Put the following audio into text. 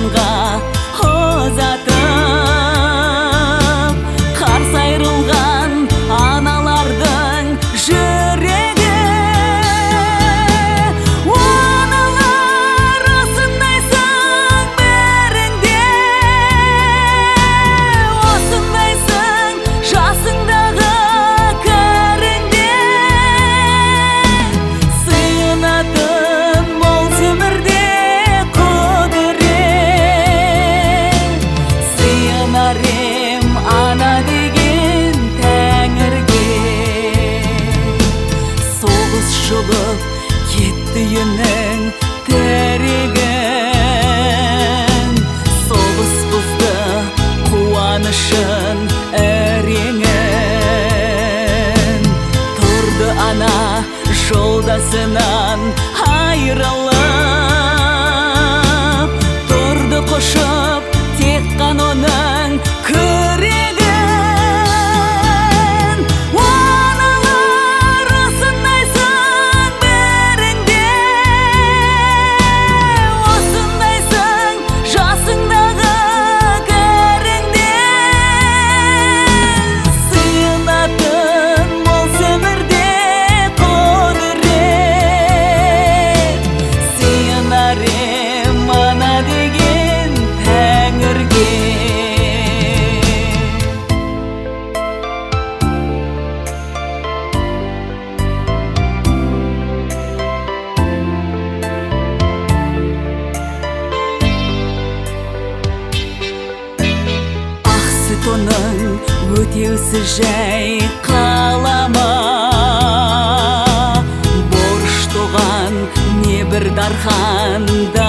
жанға ұзатып, қарсы айрылған аналардың жүрегі. Аналар осындайсың бәріңде, осындайсың жасыңдағы кәріңде. Сыйынатын мол өмірде құдірет, сыйынар ем ана деген тәңірге. Соғыс жұлып кетті үйінің тәрегін, соғыс бұзды қуанышын әреңін. Тұрды ана жолдасынан айрылып, тұрды қошып тек қана оның күрегін. Аналар осындайсың бәріңде, осындайсың жасыңдағы кәріңде. Сыйынатын мол өмірде құдірет, сыйынар ем ана деген тәңірге. Ақ сүт оның өтеусіз жай қалама, борыш тоған небір дарханда.